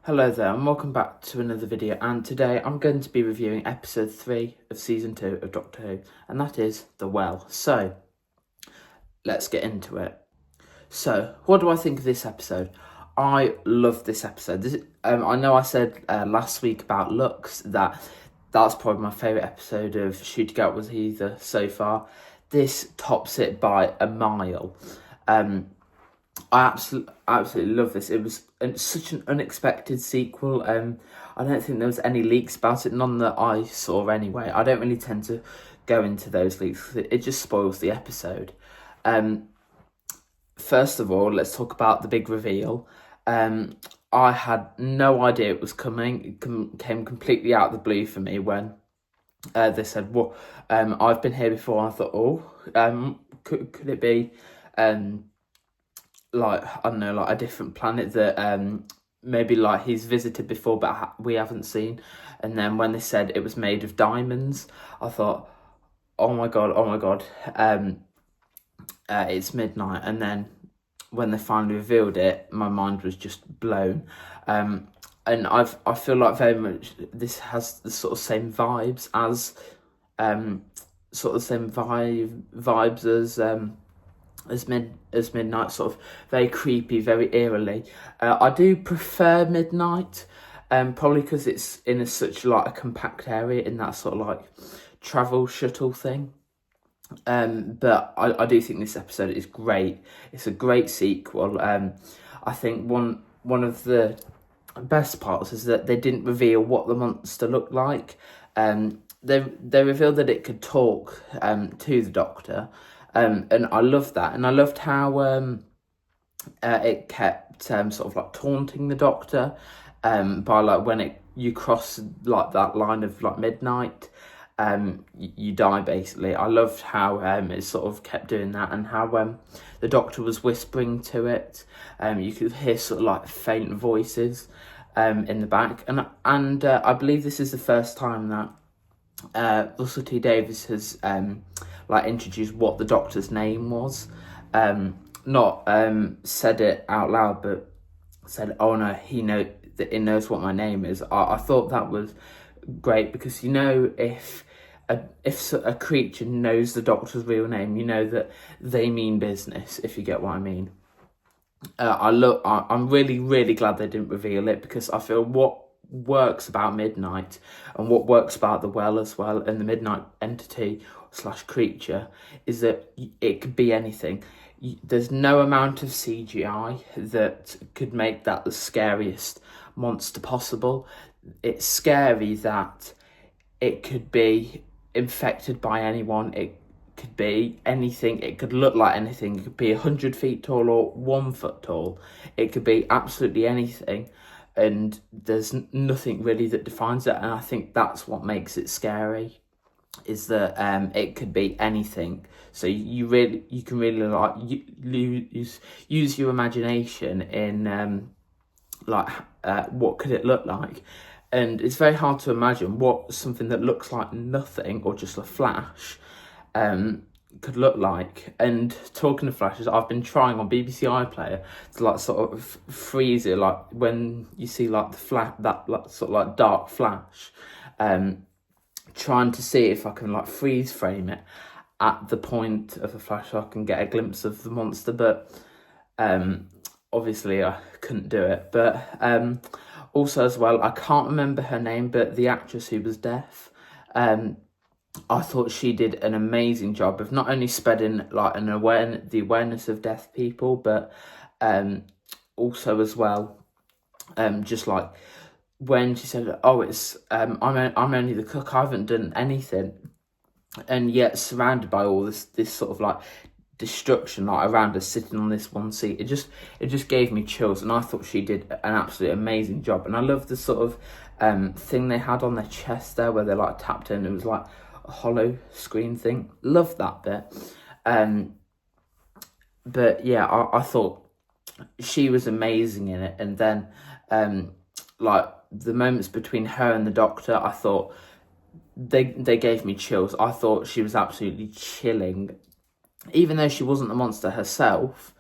Hello there and welcome back to another video, and today I'm going to be reviewing episode 3 of season 2 of Doctor Who, and that is The Well. So let's get into it. So what do I think of this episode? I love this episode. I know I said last week about Lux that's probably my favourite episode of Shooting Out with Heather so far. This tops it by a mile. I absolutely love this. It was such an unexpected sequel. I don't think there was any leaks about it, none that I saw anyway. I don't really tend to go into those leaks because it just spoils the episode. First of all, let's talk about the big reveal. I had no idea it was coming. It came completely out of the blue for me when they said, "Well, I've been here before." And I thought, could it be like, I don't know, like a different planet that maybe like he's visited before but we haven't seen? And then when they said it was made of diamonds, I thought, oh my god, it's midnight. And then when they finally revealed it, my mind was just blown. And I feel like very much this has the sort of same vibes as as Midnight, sort of very creepy, very eerily. I do prefer Midnight, probably because it's in such like a compact area in that sort of like travel shuttle thing. But I do think this episode is great. It's a great sequel. I think one of the best parts is that they didn't reveal what the monster looked like. They revealed that it could talk to the Doctor. And I loved that, and I loved how it kept sort of like taunting the Doctor by like when you cross like that line of like midnight, you die basically. I loved how it sort of kept doing that, and how the Doctor was whispering to it. You could hear sort of like faint voices in the back, and I believe this is the first time that Russell T Davies has like introduced what the Doctor's name was. Not said it out loud, but said, "Oh no, he knows what my name is." I thought that was great, because you know, if a creature knows the Doctor's real name, you know that they mean business, if you get what I mean. I'm really glad they didn't reveal it, because I feel what works about Midnight and what works about the Well as well, and the Midnight entity / creature, is that it could be anything. There's no amount of CGI that could make that the scariest monster possible. It's scary that it could be infected by anyone. It could be anything. It could look like anything. It could be 100 feet tall or 1 foot tall. It could be absolutely anything, and there's nothing really that defines it. And I think that's what makes it scary, is that it could be anything. So you can really like use your imagination in what could it look like. And it's very hard to imagine what something that looks like nothing or just a flash could look like. And talking of flashes, I've been trying on BBC iPlayer to like sort of freeze it, like when you see like that like, sort of like dark flash, trying to see if I can like freeze frame it at the point of the flash so I can get a glimpse of the monster, but obviously I couldn't do it. But also as well, I can't remember her name, but the actress who was deaf, I thought she did an amazing job of not only spreading like the awareness of deaf people, but also as well, just like when she said, "Oh, it's I'm only the cook. I haven't done anything," and yet surrounded by all this sort of like destruction, like around her, sitting on this one seat. It just gave me chills, and I thought she did an absolutely amazing job. And I love the sort of thing they had on their chest there, where they like tapped in. It was like a hollow screen thing. Love that bit. But yeah, I thought she was amazing in it. And then like the moments between her and the Doctor, I thought they gave me chills. I thought she was absolutely chilling, even though she wasn't the monster herself.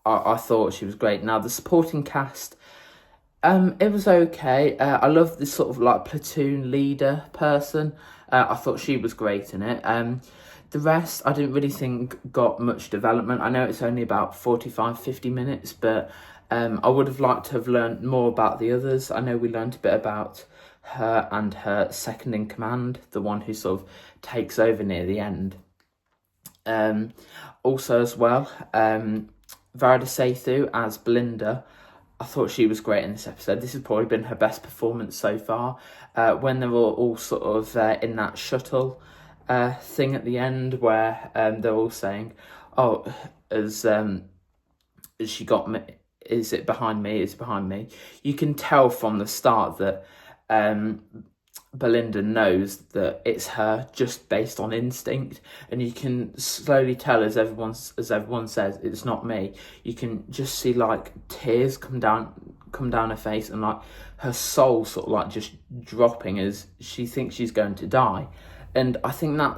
I thought she was great. Now the supporting cast, It was okay. I love this sort of like platoon leader person. I thought she was great in it. The rest, I didn't really think got much development. I know it's only about 45, 50 minutes, but I would have liked to have learned more about the others. I know we learned a bit about her and her second in command, the one who sort of takes over near the end. Also as well, Varada Sethu as Belinda. I thought she was great in this episode. This has probably been her best performance so far. When they were all sort of in that shuttle thing at the end, where they're all saying, "Oh, as she got me, is it behind me? Is it behind me?" You can tell from the start that Belinda knows that it's her just based on instinct, and you can slowly tell as everyone says it's not me. You can just see like tears come down her face, and like her soul sort of like just dropping as she thinks she's going to die. And I think that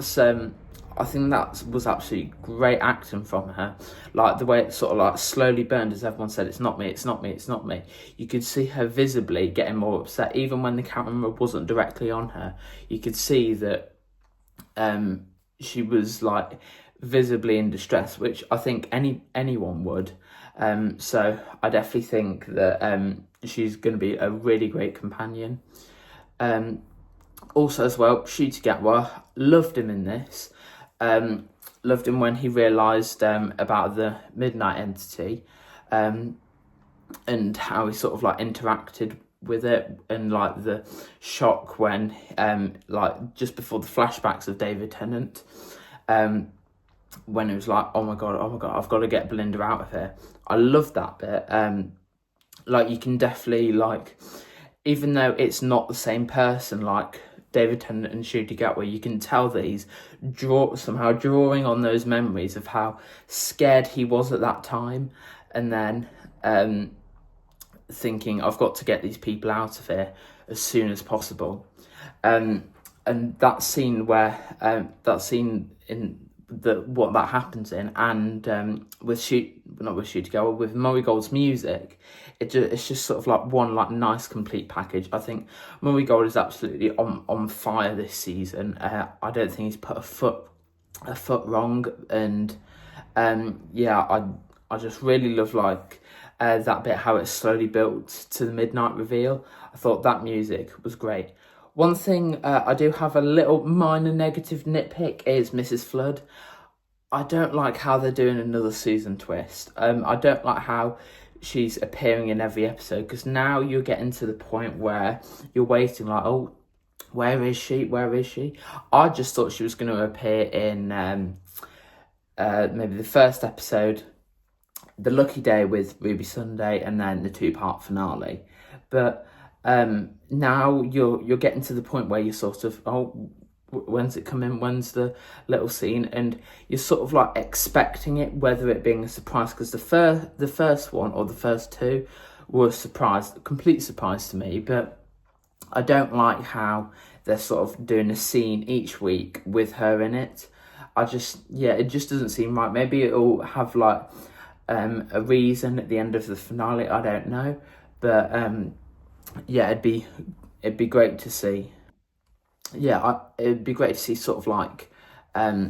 was absolutely great acting from her. Like the way it sort of like slowly burned as everyone said, "It's not me, it's not me, it's not me." You could see her visibly getting more upset, even when the camera wasn't directly on her. You could see that she was like visibly in distress, which I think anyone would. So I definitely think that she's going to be a really great companion. Also as well, Ncuti Gatwa, loved him in this. Loved him when he realised about the Midnight Entity, and how he sort of like interacted with it, and like the shock when like just before the flashbacks of David Tennant, when it was like, oh my god, I've got to get Belinda out of here. I love that bit. Like you can definitely like, even though it's not the same person, like David Tennant and Ncuti Gatwa, you can tell that he's drawing on those memories of how scared he was at that time, and then thinking, I've got to get these people out of here as soon as possible. And that scene where what that happens in, and with Ncuti Gatwa, with Murray Gold's music, it's just sort of like one like nice complete package. I think Murray Gold is absolutely on fire this season. I don't think he's put a foot wrong, and I just really love like that bit, how it slowly built to the midnight reveal. I thought that music was great. One thing I do have a little minor negative nitpick is Mrs. Flood. I don't like how they're doing another Susan twist. I don't like how she's appearing in every episode, because now you're getting to the point where you're waiting like, oh, where is she? I just thought she was going to appear in maybe the first episode, The Lucky Day with Ruby Sunday, and then the 2-part finale. But now you're getting to the point where you're sort of, oh, when's it coming? When's the little scene? And you're sort of like expecting it, whether it being a surprise, because the first one or the first two were a complete surprise to me. But I don't like how they're sort of doing a scene each week with her in it. It just doesn't seem right. Maybe it'll have like a reason at the end of the finale. I don't know, but it'd be great to see. It'd be great to see sort of like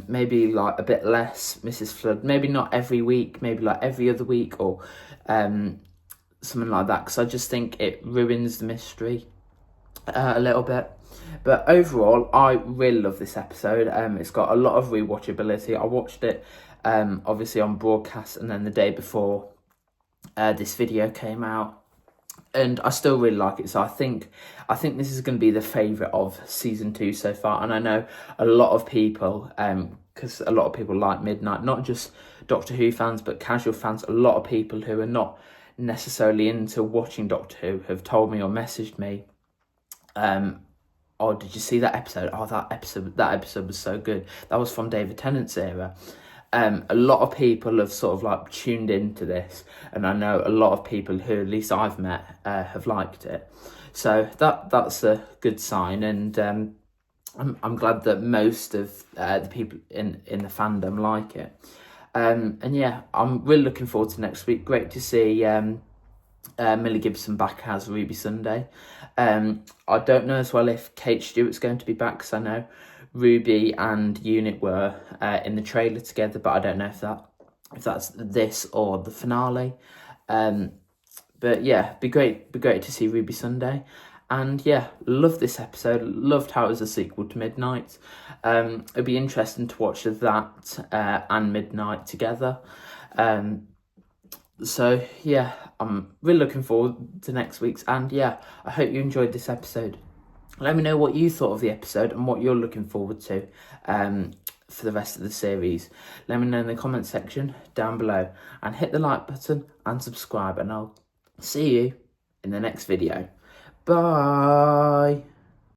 maybe like a bit less Mrs. Flood. Maybe not every week. Maybe like every other week, or something like that. Because I just think it ruins the mystery a little bit. But overall, I really love this episode. It's got a lot of rewatchability. I watched it obviously on broadcast, and then the day before this video came out, and I still really like it. So I think this is going to be the favourite of season 2 so far. And I know a lot of people, because a lot of people like Midnight, not just Doctor Who fans, but casual fans. A lot of people who are not necessarily into watching Doctor Who have told me or messaged me, oh, did you see that episode? Oh, that episode was so good. That was from David Tennant's era. A lot of people have sort of like tuned into this, and I know a lot of people who at least I've met have liked it. So that's a good sign, and I'm glad that most of the people in the fandom like it. And yeah, I'm really looking forward to next week. Great to see Millie Gibson back as Ruby Sunday. I don't know as well if Kate Stewart's going to be back, because I know Ruby and Unit were in the trailer together, but I don't know if that's this or the finale. But yeah, be great to see Ruby Sunday. And yeah, loved this episode. Loved how it was a sequel to Midnight. It'd be interesting to watch that and Midnight together. So yeah, I'm really looking forward to next week's. And yeah, I hope you enjoyed this episode. Let me know what you thought of the episode and what you're looking forward to for the rest of the series. Let me know in the comment section down below, and hit the like button and subscribe, and I'll see you in the next video. Bye.